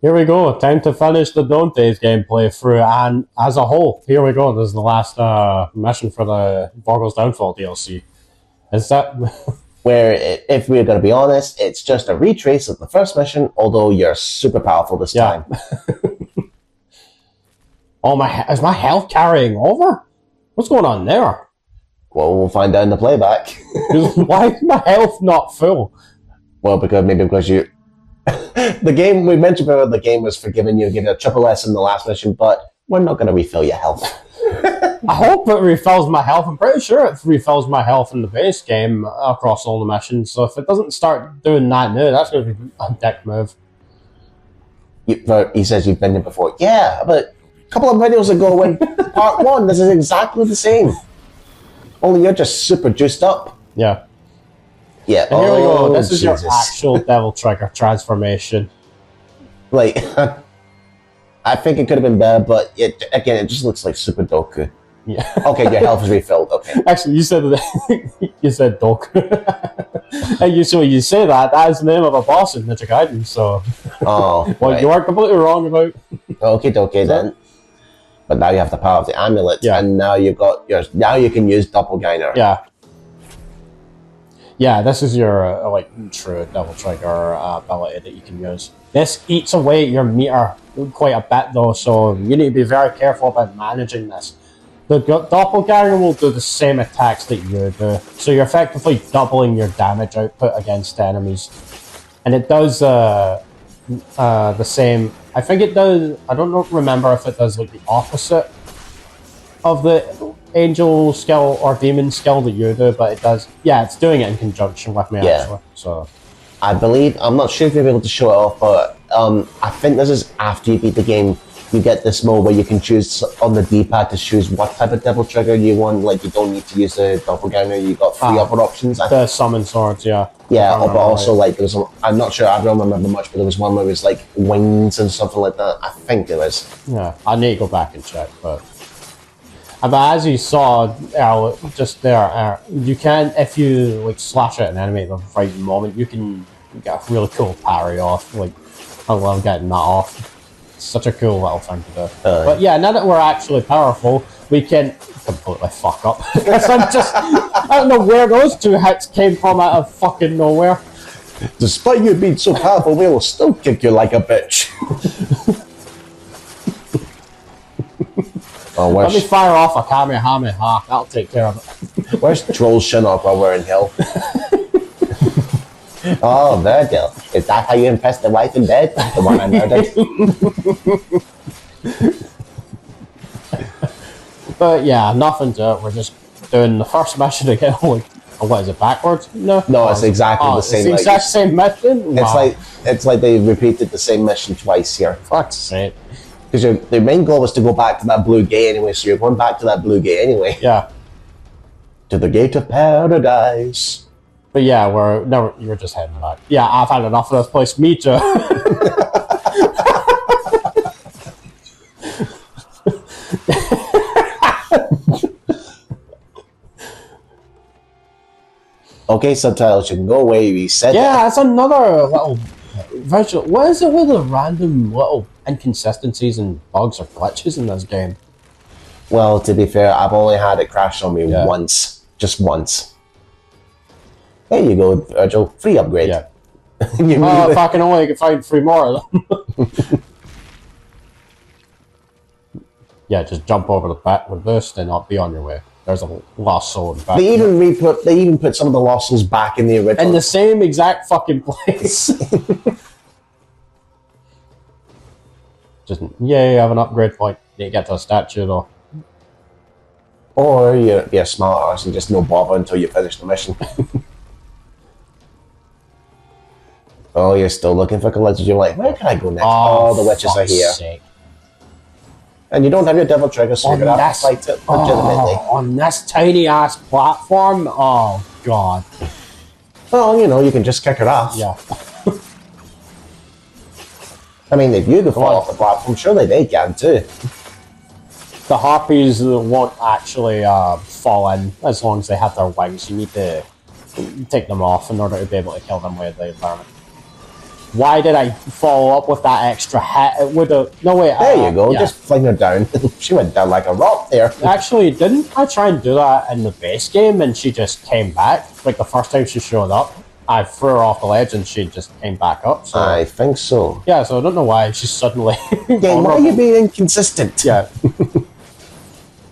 Here we go. Time to finish the Dante's gameplay through, and as a whole, here we go. This is the last mission for the Vergil's Downfall DLC. Is that where, if we're going to be honest, it's just a retrace of the first mission, although you're super powerful this time. Oh, is my health carrying over? What's going on there? Well, we'll find out in the playback. Why is my health not full? Well, because you... the game, we mentioned before, the game was forgiving you, giving a triple S in the last mission, but we're not going to refill your health. I hope it refills my health. I'm pretty sure it refills my health in the base game across all the missions, so if it doesn't start doing that now, that's going to be a dick move. He says you've been there before. Yeah, but a couple of videos ago in part 1, this is exactly the same. Only you're just super juiced up. Yeah. Yeah. And here we go. This is your actual Devil Trigger transformation. Like, I think it could have been better, but it just looks like Super Doku. Yeah. Okay, your health is refilled. Okay. Actually, you said you said Doku. And you say that is the name of a boss in Ninja Gaiden. So. Oh. Well, right. You are completely wrong about. Okay then. But now you have the power of the amulet, and now you've got now you can use Doppelganger. Yeah. Yeah, this is your like true Devil Trigger ability that you can use. This eats away at your meter quite a bit though, so you need to be very careful about managing this. The Doppelganger will do the same attacks that you do, so you're effectively doubling your damage output against enemies. And it does the same. I think it does. I don't remember if it does like the opposite of the angel skill or demon skill that you do, but it does. Yeah, it's doing it in conjunction with me actually. So I believe, I'm not sure if you'll be able to show it off, but I think this is after you beat the game. You get this mode where you can choose on the D-pad to choose what type of Devil Trigger you want. Like, you don't need to use the Doppelganger. You got 3 other options. The summon swords, yeah. Yeah, but also like there's I'm not sure. I don't remember much, but there was one where it was like wings and something like that. I think there was. Yeah, I need to go back and check, but as you saw just there, you can, if you like slash at an enemy at the right moment, you can get a really cool parry off. Like, I love getting that off. It's such a cool little thing to do. But yeah, now that we're actually powerful, we can completely fuck up. I don't know where those 2 hits came from out of fucking nowhere. Despite you being so powerful, we will still kick you like a bitch. Let me fire off a Kamehameha. That'll take care of it. Where's Troll Shinnok while we're in hell? Oh, Vergil. Is that how you impress the wife in bed? The one I murdered? But yeah, nothing to it. We're just doing the first mission again. Like, what is it, backwards? No, it's exactly the same. It's the exact same mission? Wow. It's like they repeated the same mission twice here. Fuck's sake. Because their main goal was to go back to that blue gate anyway, so you're going back to that blue gate anyway. Yeah. To the gate of paradise. But yeah, you're just heading back. Yeah, I've had enough of this place. Me too. Okay, subtitles, you can go away, we said yeah, that's another little Vergil. What is it with the random little inconsistencies and bugs or glitches in this game? Well, to be fair, I've only had it crash on me once. Just once. There you go, Vergil. Free upgrade. Yeah. If I can only find 3 more of them. Yeah, just jump over the back with this and I'll be on your way. There's a lost soul in the back. They even put some of the lost souls back in the original. In the same exact fucking place. Just, yay, you have an upgrade point. You get to a statue though. Or you'd be a smart arse and just no bother until you finish the mission. Oh, you're still looking for collectors. You're like, where can I go next? Oh, the witches are here. Sake. And you don't have your Devil Trigger, so you're going to have to fight it legitimately. On this tiny ass platform? Oh, God. Well, you know, you can just kick it off. Yeah. I mean, if you could fall off the platform, surely they can too. The harpies won't actually fall in as long as they have their wings. You need to take them off in order to be able to kill them with the environment. why did I follow up with that extra hit? It would have... No, wait. There you go. Yeah. Just fling her down. She went down like a rock there. Actually, didn't I try and do that in the base game and she just came back? Like the first time she showed up, I threw her off the ledge and she just came back up. So. I think so. Yeah, so I don't know why she's suddenly... Game, why are you being inconsistent? Yeah.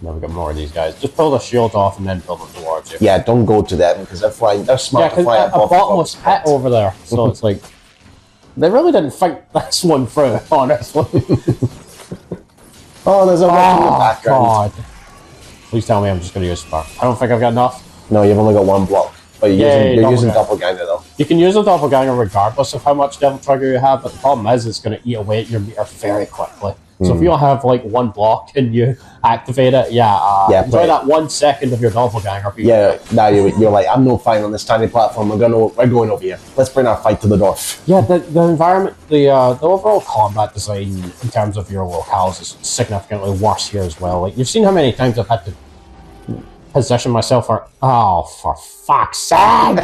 Now we got more of these guys. Just pull the shield off and then build it towards you. Yeah, don't go to them because they're flying. They're smart Yeah, to fly because a bottomless pit over there. So it's like... They really didn't think this one through, honestly. Oh, there's a rock in the background. God. Please tell me I'm just going to use spark. I don't think I've got enough. No, you've only got one block. But you're using Doppelganger though. You can use a Doppelganger regardless of how much Devil Trigger you have, but the problem is it's going to eat away at your meter very quickly. So if you don't have like one block and you activate it, enjoy that 1 second of your Doppelganger. Yeah, now you're like, I'm no fine on this tiny platform. We're going over here. Let's bring our fight to the north. Yeah, the environment, the overall combat design in terms of your locales is significantly worse here as well. Like you've seen how many times I've had to position myself for fuck's sake!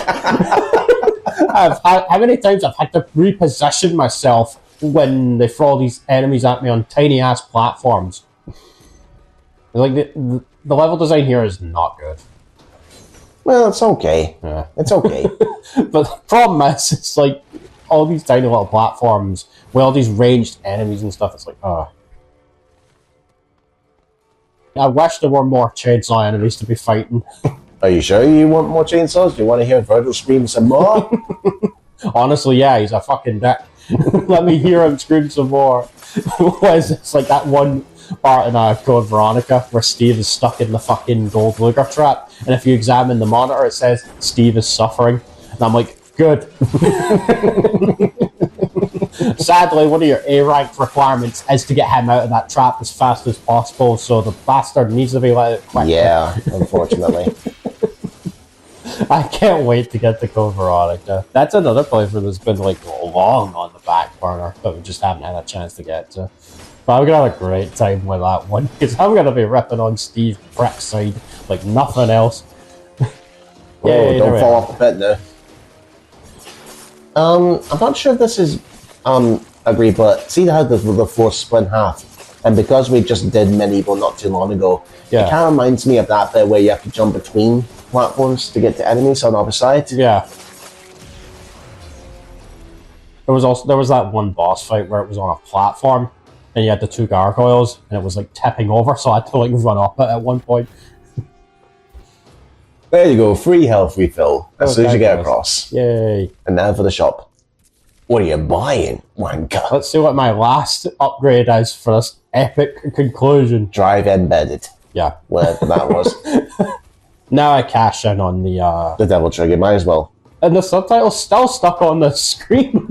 How many times I've had to reposition myself when they throw these enemies at me on tiny ass platforms. Like the level design here is not good. Well, it's okay. Yeah. It's okay. But the problem is, it's like all these tiny little platforms with all these ranged enemies and stuff. It's like, I wish there were more chainsaw enemies to be fighting. Are you sure you want more chainsaws? Do you want to hear Vergil scream some more? Honestly, yeah, he's a fucking dick. Let me hear him scream some more. What is it? It's like that one part in Code Veronica where Steve is stuck in the fucking gold Luger trap, and if you examine the monitor, it says Steve is suffering. And I'm like, good. Sadly, one of your A-rank requirements is to get him out of that trap as fast as possible, so the bastard needs to be let out quickly. Yeah, unfortunately. I can't wait to get to Code Veronica. That's another playthrough that's been like long on the back burner, but we just haven't had a chance to get to. But I'm gonna have a great time with that one, because I'm gonna be ripping on Steve Brick's side like nothing else. Yay, don't fall off the pit now. I'm not sure if this is agreed, but see how the force split in half, and because we just did medieval not too long ago, it kind of reminds me of that bit where you have to jump between platforms to get to enemies on the other side. Yeah. There was that one boss fight where it was on a platform, and you had the two gargoyles, and it was like tipping over, so I had to like run up it at one point. There you go, free health refill as soon as you get across. Yay. And now for the shop. What are you buying, wanker? Let's see what my last upgrade is for this epic conclusion. Drive embedded. Yeah. Whatever that was. Now I cash in on the Devil Trigger, might as well. And the subtitle's still stuck on the screen.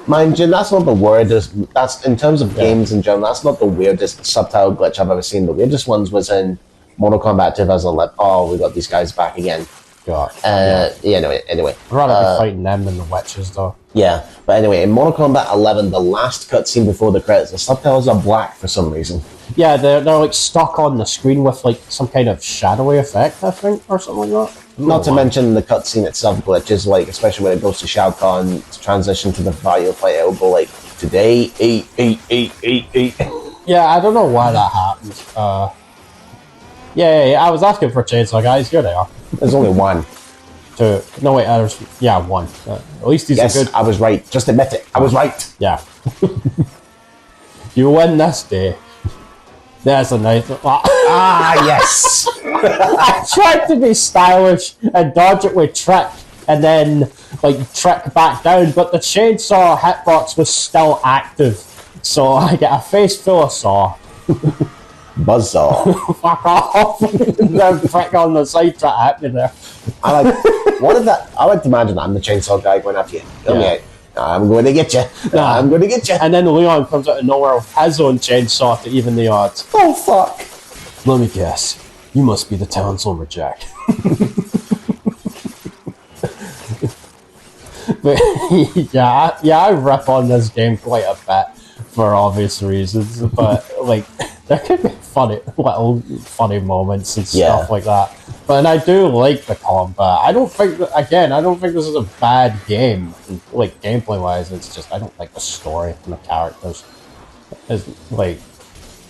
Mind you, that's not the weirdest. That's in terms of games in general. That's not the weirdest subtitle glitch I've ever seen. The weirdest ones was in Mortal Kombat 2011. Oh, we got these guys back again. God. Anyway. I'd rather be fighting them than the witches, though. Yeah, but anyway, in Mortal Kombat 11, the last cutscene before the credits, the subtitles are black for some reason. Yeah, they're like stuck on the screen with like some kind of shadowy effect, I think, or something like that. Not to mention the cutscene itself glitches, like especially when it goes to Shao Kahn to transition to the Vergil fight, it'll go like today 8. Yeah, I don't know why that happens. I was asking for chainsaw guys. Here they are. There's only one. Two. No wait, there's one. At least he's yes, a good. I was right. Just admit it. I was right. Yeah. You win this day. There's a nice. Yes. I tried to be stylish and dodge it with trick, and then like trick back down, but the chainsaw hitbox was still active, so I get a face full of saw. Buzzsaw. Fuck off! The prick on the side try to hit me there. I like to imagine I'm the chainsaw guy going after you. I'm going to get you. I'm going to get you. And then Leon comes out of nowhere with his own chainsaw to even the odds. Oh fuck! Let me guess. You must be the town lumberjack. But I rip on this game quite a bit for obvious reasons. But like, there could be funny moments and stuff like that. But I do like the combat. I don't think this is a bad game, like gameplay wise. It's just I don't like the story and the characters. It's like,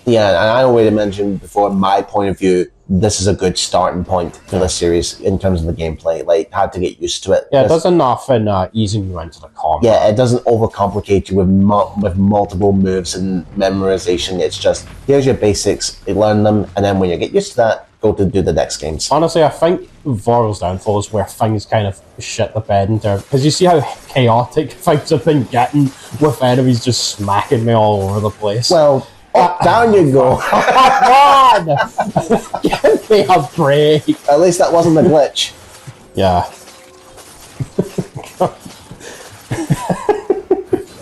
yeah, and I already mentioned before, my point of view, this is a good starting point for the series in terms of the gameplay. Like, how to get used to it. yeah, it does enough in easing you into the combat. Yeah, it doesn't overcomplicate you with multiple moves and memorization. It's just, here's your basics, you learn them, and then when you get used to that, go to do the next games. Honestly, I think Vergil's downfall is where things kind of shit the bed in there. Because you see how chaotic things have been getting with enemies just smacking me all over the place. Well, down you go. Come on! Give me a break. At least that wasn't a glitch. Yeah.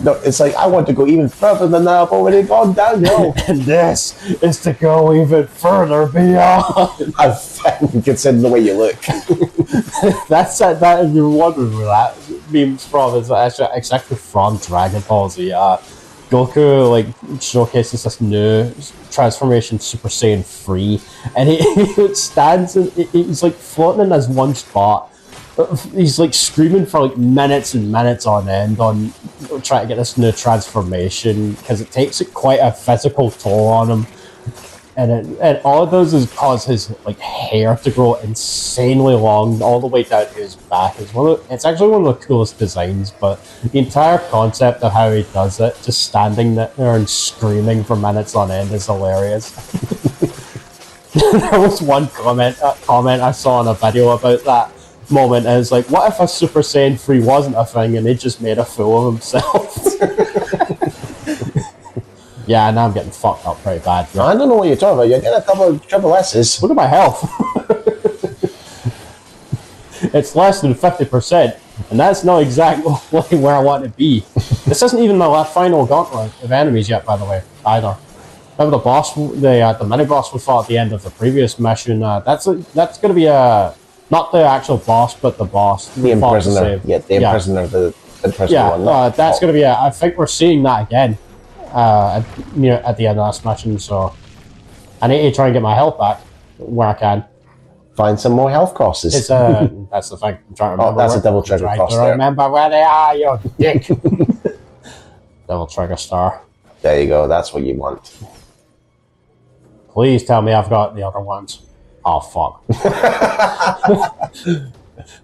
No, it's like, I want to go even further than that. I've already gone downhill. And this is to go even further beyond. I've considered the way you look. That if you're wondering where that meme's from, is actually exactly from Dragon Ball Z. Goku like showcases this new transformation, Super Saiyan 3, and he stands and he's like floating in this one spot. He's like screaming for like minutes and minutes on end on trying to get this new transformation because it takes quite a physical toll on him, and all it does is cause his like hair to grow insanely long all the way down to his back. It's actually one of the coolest designs, but the entire concept of how he does it, just standing there and screaming for minutes on end, is hilarious. There was one comment I saw in a video about that moment, and it's like, what if a Super Saiyan 3 wasn't a thing and he just made a fool of himself? Yeah, now I'm getting fucked up pretty bad. No, I don't know what you're talking about. You're getting a couple of triple S's. Look at my health. It's less than 50%, and that's not exactly where I want to be. This isn't even the final gauntlet of enemies yet, by the way, either. Remember the boss, the mini boss we fought at the end of the previous mission? That's going to be not the actual boss, but the boss. The imprisoner. Yeah, the imprisoner, the imprisoner one. That's going to be I think we're seeing that again at the end of this mission, so I need to try and get my health back where I can. Find some more health crosses. It's that's the thing. I'm trying to remember. That's a double trigger cross there. Remember where they are, you dick. Double trigger star. There you go. That's what you want. Please tell me I've got the other ones. Oh, fuck.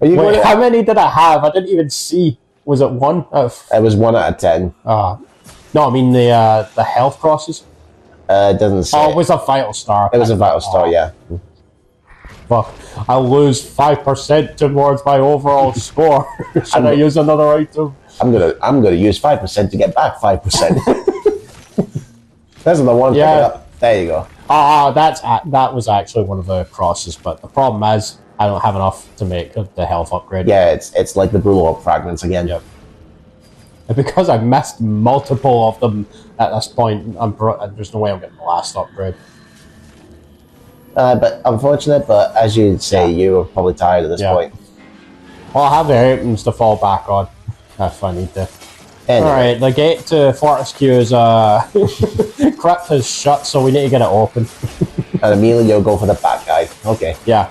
Wait, how many did I have? I didn't even see. Was it 1? It was 1 out of 10. No, I mean the health crosses. It doesn't say. Oh, it was a vital star. It was a vital star, yeah. Fuck. I'll lose 5% towards my overall score. Should I use another item? I'm gonna use 5% to get back 5%. There's the one. Yeah. There you go. That was actually one of the crosses, but the problem is I don't have enough to make the health upgrade. Yeah, it's like the blow up fragments again. Yep. And because I missed multiple of them at this point, there's no way I'm getting the last upgrade. But unfortunate, but as you say, you were probably tired at this point. Well, I have the items to fall back on if I need to. Anyway. Alright, the gate to Fortescue is crypt is shut, so we need to get it open. And immediately you'll go for the back guy. Okay. Yeah.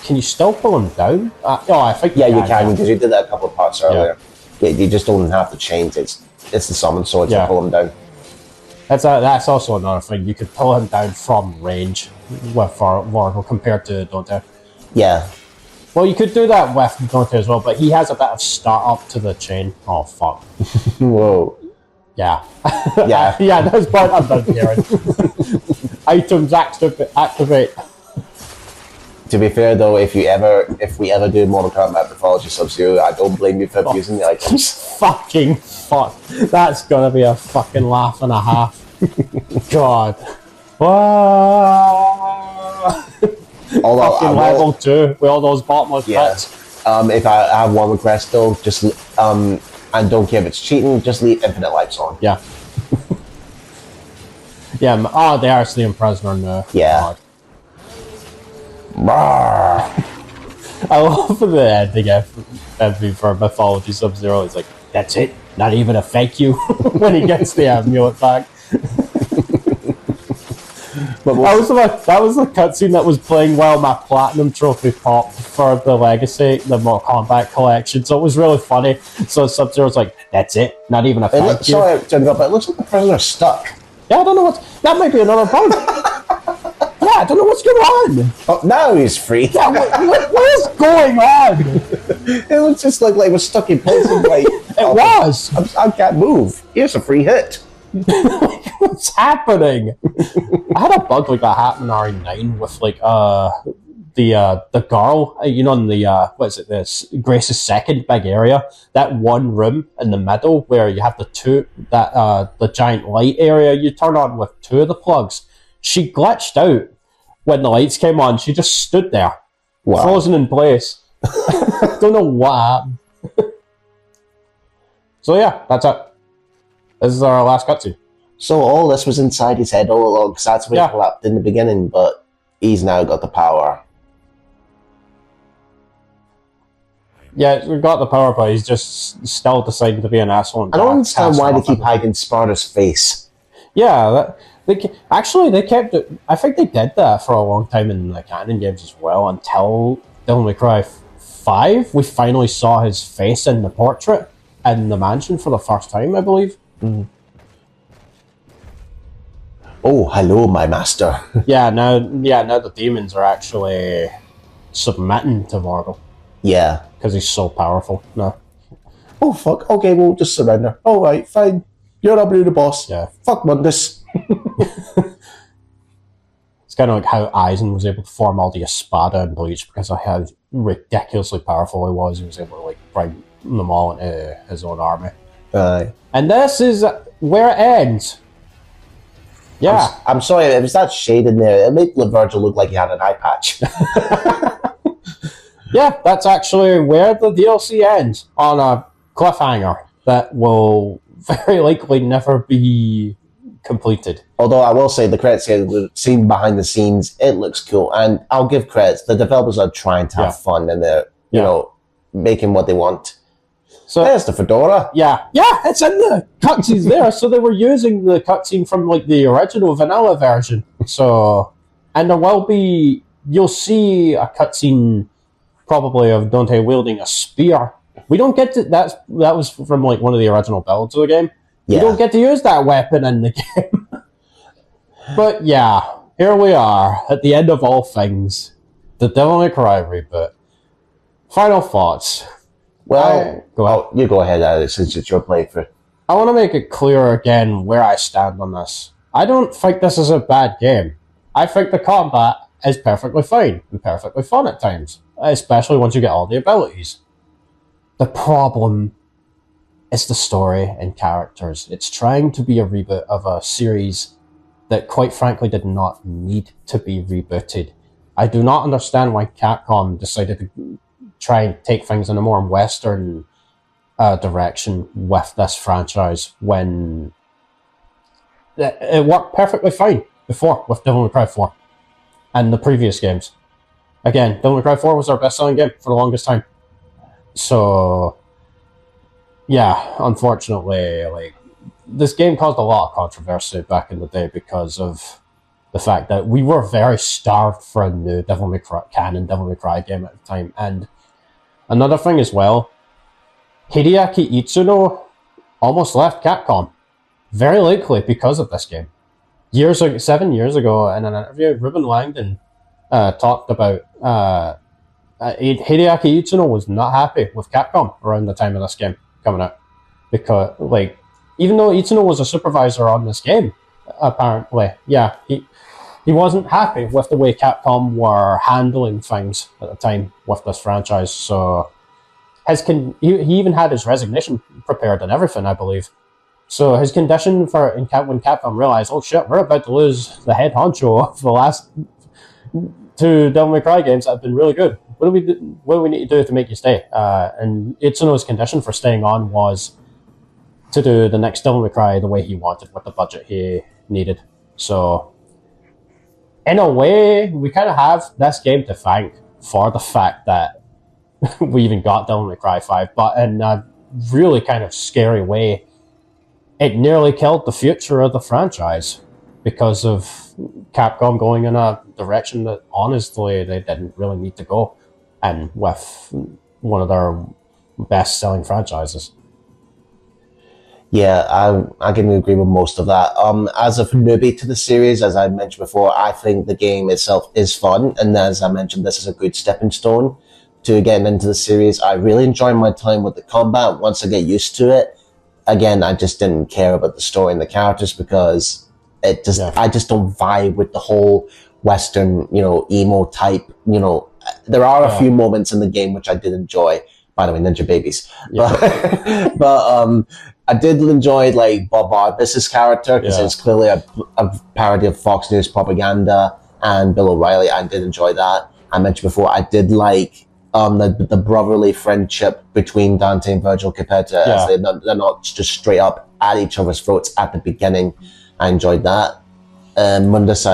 Can you still pull him down? I think you can, because you did that a couple of parts earlier. Yeah, you just don't have the chains. It's the summon sword to pull him down. That's also another thing. You could pull him down from range with Vergil compared to Dante. Yeah. Well, you could do that with Dante as well, but he has a bit of start up to the chain. Oh, fuck. Whoa. Yeah. Yeah. Yeah, that's part I'm done hearing. Items activate. To be fair, though, if we ever do Mortal Kombat Mythology Sub-Zero, I don't blame you for using the items. Fucking fuck. That's gonna be a fucking laugh and a half. God. Fucking level 2 with all those bottomless pits. If I have one request, though, just and don't care if it's cheating, just leave infinite lights on. Yeah. Yeah. They are the prisoner now. Yeah. I love the ending for Mythology Sub-Zero. It's like, that's it? Not even a thank you when he gets the amulet back. That was the cutscene that was playing while my platinum trophy popped for the Legacy, the Mortal Kombat collection. So it was really funny. So Sub-Zero's like, "That's it, not even a thank you." Sorry, but it looks like the prisoner's stuck. Yeah, I don't know that might be another bug. Yeah, I don't know what's going on. Oh, now he's free. Yeah, what is going on? It looks just like it was stuck in place. Like It was. I can't move. Here's a free hit. What's happening? I had a bug like that happen in RE9 with like the girl, you know, in the what is it, this Grace's second big area, that one room in the middle where you have the giant light area you turn on with two of the plugs. She glitched out when the lights came on. She just stood there, frozen in place. Don't know what happened. So yeah, that's it. This is our last cutscene. So all this was inside his head all along, because that's what he collapsed in the beginning, but he's now got the power. Yeah, we've got the power, but he's just still deciding to be an asshole. I don't understand why they keep hiding Sparta's face. Yeah, they kept it. I think they did that for a long time in the canon games as well, until Devil May Cry 5. We finally saw his face in the portrait in the mansion for the first time, I believe. Mm-hmm. Oh, hello, my master. Now the demons are actually submitting to Vergil. Yeah. Because he's so powerful. No. Oh, fuck. Okay, we'll just surrender. All right, fine. You're not the boss. Yeah. Fuck Mundus. It's kind of like how Aizen was able to form all the Espada and Bleach because of how ridiculously powerful he was. He was able to like bring them all into his own army. Aye. And this is where it ends. Yeah. I'm sorry, if it's that shade in there, it made Vergil look like he had an eye patch. Yeah, that's actually where the DLC ends, on a cliffhanger that will very likely never be completed. Although I will say the credits scene behind the scenes, it looks cool. And I'll give credits. The developers are trying to have fun and they're, you know, making what they want. So there's the fedora. Yeah, it's in the cutscenes there. So they were using the cutscene from like the original vanilla version. So, and there will be, you'll see a cutscene probably of Dante wielding a spear. We don't get to, that was from like one of the original builds of the game. You don't get to use that weapon in the game. But yeah, here we are at the end of all things. The Devil May Cry reboot. Final thoughts. Well, you go ahead, Alex, since it's your playthrough. I want to make it clear again where I stand on this. I don't think this is a bad game. I think the combat is perfectly fine and perfectly fun at times, especially once you get all the abilities. The problem is the story and characters. It's trying to be a reboot of a series that quite frankly did not need to be rebooted. I do not understand why Capcom decided to try and take things in a more Western direction with this franchise when it worked perfectly fine before with Devil May Cry 4 and the previous games. Again, Devil May Cry 4 was our best-selling game for the longest time. So, yeah, unfortunately, like, this game caused a lot of controversy back in the day because of the fact that we were very starved for a new Devil May Cry game at the time. And another thing as well, Hideaki Itsuno almost left Capcom, very likely because of this game. 7 years ago, in an interview, Ruben Langdon talked about Hideaki Itsuno was not happy with Capcom around the time of this game coming out, because like even though Itsuno was a supervisor on this game, apparently, he wasn't happy with the way Capcom were handling things at the time with this franchise. So he even had his resignation prepared and everything, I believe. So his condition when Capcom realized, oh shit, we're about to lose the head honcho of the last two Devil May Cry games that have been really good. What do we need to do to make you stay? And Itsuno's condition for staying on was to do the next Devil May Cry the way he wanted with the budget he needed. So in a way, we kind of have this game to thank for the fact that we even got Devil May Cry 5, but in a really kind of scary way, it nearly killed the future of the franchise. because of Capcom going in a direction that honestly they didn't really need to go, and with one of their best-selling franchises. Yeah, I can agree with most of that. As a newbie to the series, as I mentioned before, I think the game itself is fun, and as I mentioned, this is a good stepping stone to getting into the series. I really enjoy my time with the combat. Once I get used to it, again, I just didn't care about the story and the characters because I just don't vibe with the whole Western, emo type. There are a few moments in the game which I did enjoy. By the way, Ninja Babies. Yeah. But I did enjoy like Bob Arbus's character because it's clearly a parody of Fox News propaganda and Bill O'Reilly. I did enjoy that. I mentioned before I did like the brotherly friendship between Dante and Vergil compared to as they're not just straight up at each other's throats at the beginning. I enjoyed that. Mundus,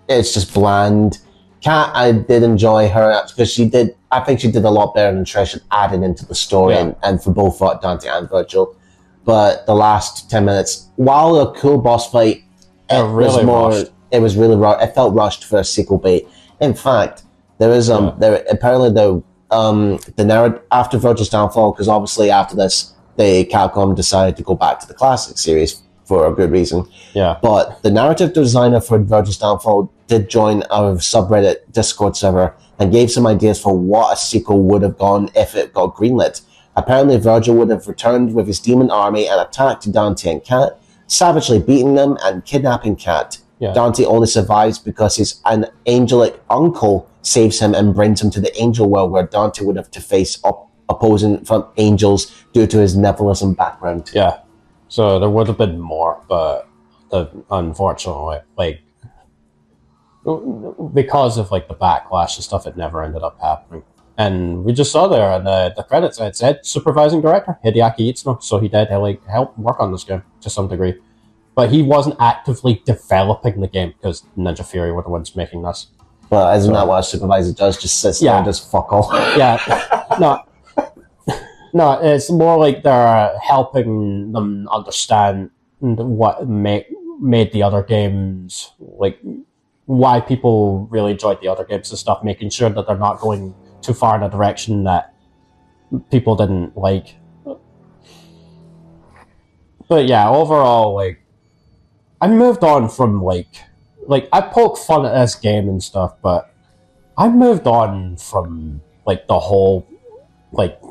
it's just bland. Kat, I did enjoy her because I think she did a lot better than Trish at adding into the story and for both Dante and Vergil. But the last 10 minutes, while a cool boss fight, it was really rushed. It felt rushed for a sequel bait. In fact, there is apparently the narrative after Vergil's downfall, because obviously after this, Capcom decided to go back to the classic series for a good reason. Yeah. But the narrative designer for Vergil's downfall did join our subreddit Discord server and gave some ideas for what a sequel would have gone if it got greenlit. Apparently, Vergil would have returned with his demon army and attacked Dante and Kat, savagely beating them and kidnapping Kat. Yeah. Dante only survives because an angelic uncle saves him and brings him to the angel world where Dante would have to face opposing from angels due to his Nephilim background. Yeah. So there would have been more, but unfortunately, because of the backlash and stuff, it never ended up happening. And we just saw there in the credits, it said supervising director Hideaki Itsuno, so he did help work on this game to some degree. But he wasn't actively developing the game because Ninja Fury were the ones making this. Well, isn't that what a supervisor does? Just sits there and just fuck off. Yeah. No, it's more like they're helping them understand what made the other games, why people really enjoyed the other games and stuff, making sure that they're not going too far in a direction that people didn't like. But yeah, overall, I moved on from, I poke fun at this game and stuff, but I moved on from, the whole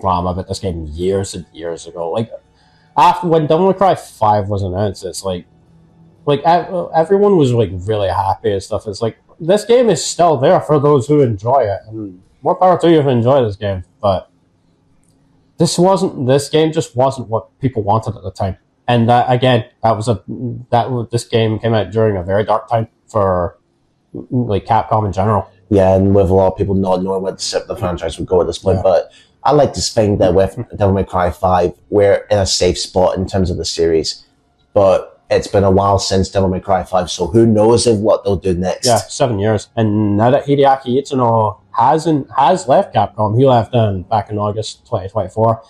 drama about this game years and years ago. After when Devil May Cry 5 was announced, it's everyone was really happy and stuff. It's this game is still there for those who enjoy it, and more power to you if you enjoy this game. But this game just wasn't what people wanted at the time. And this game came out during a very dark time for Capcom in general. Yeah, and with a lot of people not knowing where the franchise would go at this point, but I like to think that with Devil May Cry 5, we're in a safe spot in terms of the series. But it's been a while since Devil May Cry 5, so who knows what they'll do next. Yeah, 7 years. And now that Hideaki Itsuno has left Capcom, he left back in August 2024,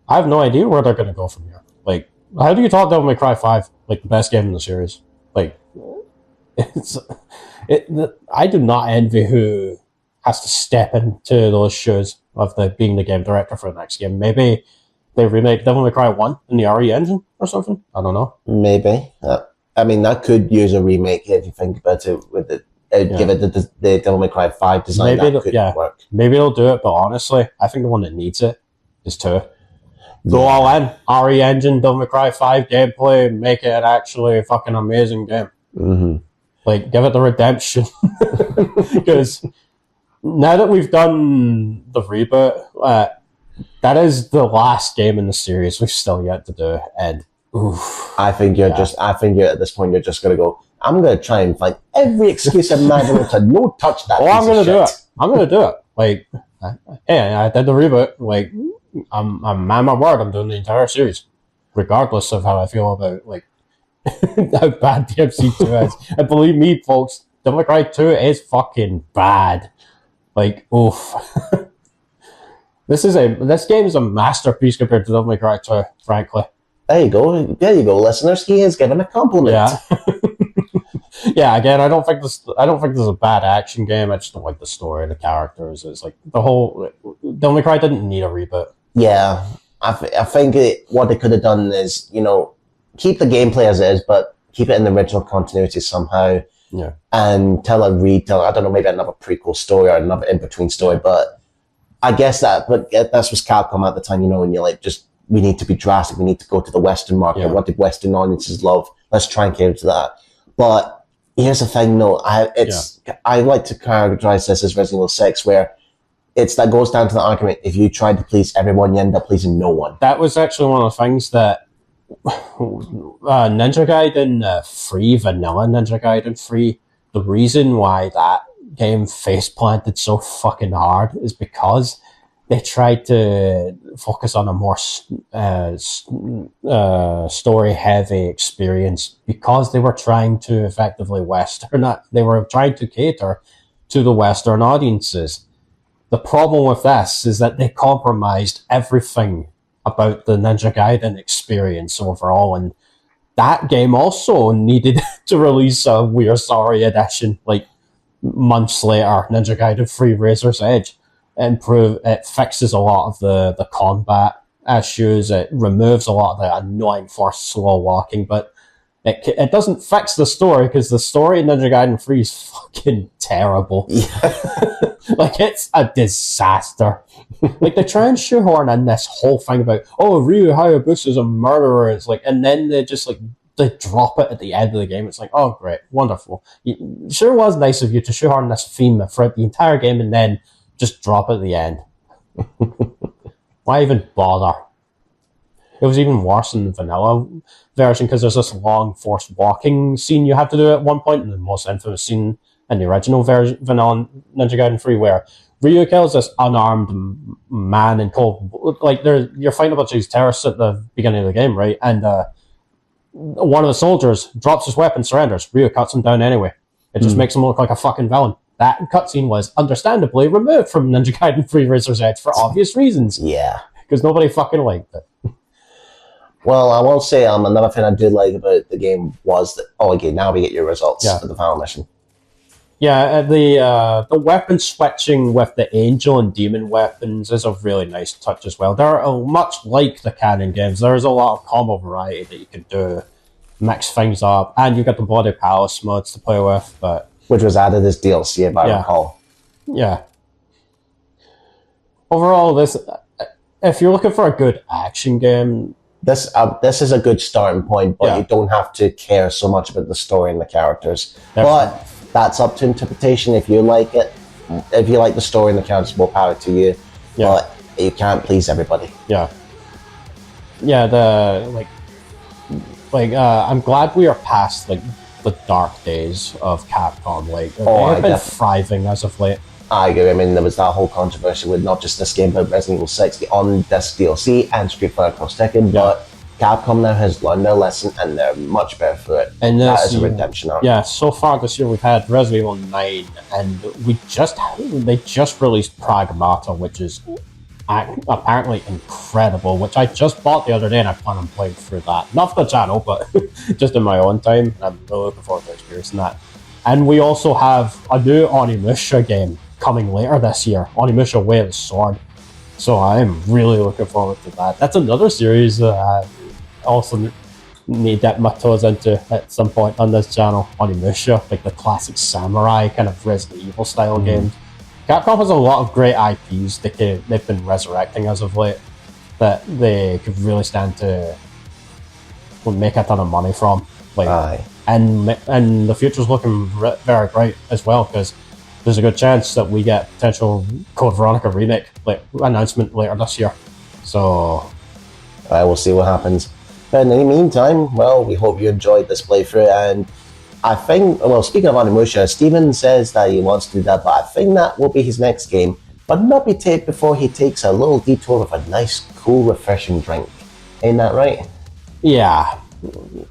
I have no idea where they're going to go from here. How do you talk Devil May Cry 5 the best game in the series? I do not envy who has to step into those shoes of being the game director for the next game. Maybe they remake Devil May Cry 1 in the RE engine or something. I don't know. Maybe. That could use a remake if you think about it. With it, give it the Devil May Cry 5 design. Maybe that could work. Maybe they'll do it, but honestly, I think the one that needs it is 2. Go all in. RE engine, Devil May Cry 5 gameplay, make it an actually fucking amazing game. Mm-hmm. Give it the redemption. Because now that we've done the reboot, that is the last game in the series we've still yet to do. And I think you're at this point, you're just going to go, I'm going to try and find every excuse imaginable to no touch that. I'm going to do it. I'm going to do it. Hey, I did the reboot. I'm man my word, I'm doing the entire series, regardless of how I feel about how bad DmC 2 is. And believe me, folks, Devil May Cry 2 is fucking bad. Oof. This game is a masterpiece compared to Devil May Cry 2, frankly. There you go, listeners. He is given a compliment. Yeah. Yeah, again, I don't think this is a bad action game. I just don't like the story, the characters. It's like Devil May Cry didn't need a reboot. Yeah, I think what they could have done is, keep the gameplay as it is, but keep it in the original continuity somehow. Yeah. And tell a retell. I don't know, maybe another prequel story or another in between story. But I guess that was Capcom at the time. And you're like, we need to be drastic. We need to go to the Western market. What did Western audiences love? Let's try and cater to that. But here's the thing, though. I like to characterize this as Resident Evil 6, where that goes down to the argument: if you try to please everyone, you end up pleasing no one. That was actually one of the things that Ninja Gaiden 3, Vanilla Ninja Gaiden 3, the reason why that game face planted so fucking hard is because they tried to focus on a more story heavy experience, because they were trying to effectively they were trying to cater to the Western audiences. The problem with this is that they compromised everything about the Ninja Gaiden experience overall, and that game also needed to release a We're Sorry edition, like months later. Ninja Gaiden 3 Razor's Edge it fixes a lot of the combat issues, it removes a lot of the annoying forced slow walking, but it doesn't fix the story, because the story in Ninja Gaiden 3 is fucking terrible. Yeah. Like, it's a disaster. Like, they try and shoehorn in this whole thing about, Ryu Hayabusa's a murderer. It's like, and then they just they drop it at the end of the game. It's like, oh, great, wonderful. It sure was nice of you to shoehorn this theme throughout the entire game and then just drop it at the end. Why even bother? It was even worse in the vanilla version, because there's this long forced walking scene you have to do at one point, and the most infamous scene in the original version, vanilla Ninja Gaiden 3, where Ryu kills this unarmed man in cold. Like, you're fighting a bunch of these terrorists at the beginning of the game, right? And one of the soldiers drops his weapon, surrenders. Ryu cuts him down anyway. It just makes him look like a fucking villain. That cutscene was understandably removed from Ninja Gaiden 3 Razor's Edge for obvious reasons. Yeah. Because nobody fucking liked it. Well, I will say another thing I did like about the game was that, okay, now we get your results for the final mission. Yeah, the weapon switching with the angel and demon weapons is a really nice touch as well. They're much like the canon games. There's a lot of combo variety that you can do, mix things up, and you got the Bloody Palace modes to play with, which was added as DLC, if I recall. Yeah. Overall, if you're looking for a good action game, this is a good starting point, but you don't have to care so much about the story and the characters. But that's up to interpretation. If you like it, if you like the story and the characters, more power to you. Yeah. But you can't please everybody. Yeah. Yeah. I'm glad we are past the dark days of Capcom. They've been thriving as of late. I agree. I mean, there was that whole controversy with not just this game, but Resident Evil 6, the on-disc DLC, and Street Fighter Cross Tekken. But Capcom now has learned their lesson, and they're much better for it. And that is a redemption arc. Yeah, so far this year we've had Resident Evil 9, and they just released Pragmata, which is apparently incredible, which I just bought the other day, and I plan on playing through that. Not for the channel, but just in my own time. I'm really looking forward to experiencing that. And we also have a new Onimusha game coming later this year, Onimusha Way of the Sword. So I'm really looking forward to that. That's another series that I also need to dip my toes into at some point on this channel. Onimusha, like the classic samurai kind of Resident Evil style games. Capcom has a lot of great IPs they've been resurrecting as of late that they could really stand to make a ton of money from. And the future's looking very bright as well, because there's a good chance that we get potential Code Veronica remake announcement later this year. So we'll see what happens. But in the meantime, well, we hope you enjoyed this playthrough, and I think, well, speaking of Onimusha, Steven says that he wants to do that, but I think that will be his next game, but not be taped before he takes a little detour with a nice, cool, refreshing drink. Ain't that right? Yeah.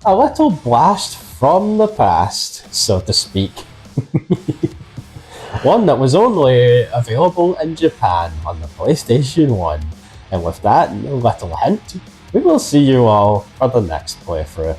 A little blast from the past, so to speak. One that was only available in Japan on the PlayStation 1. And with that little hint, we will see you all for the next playthrough.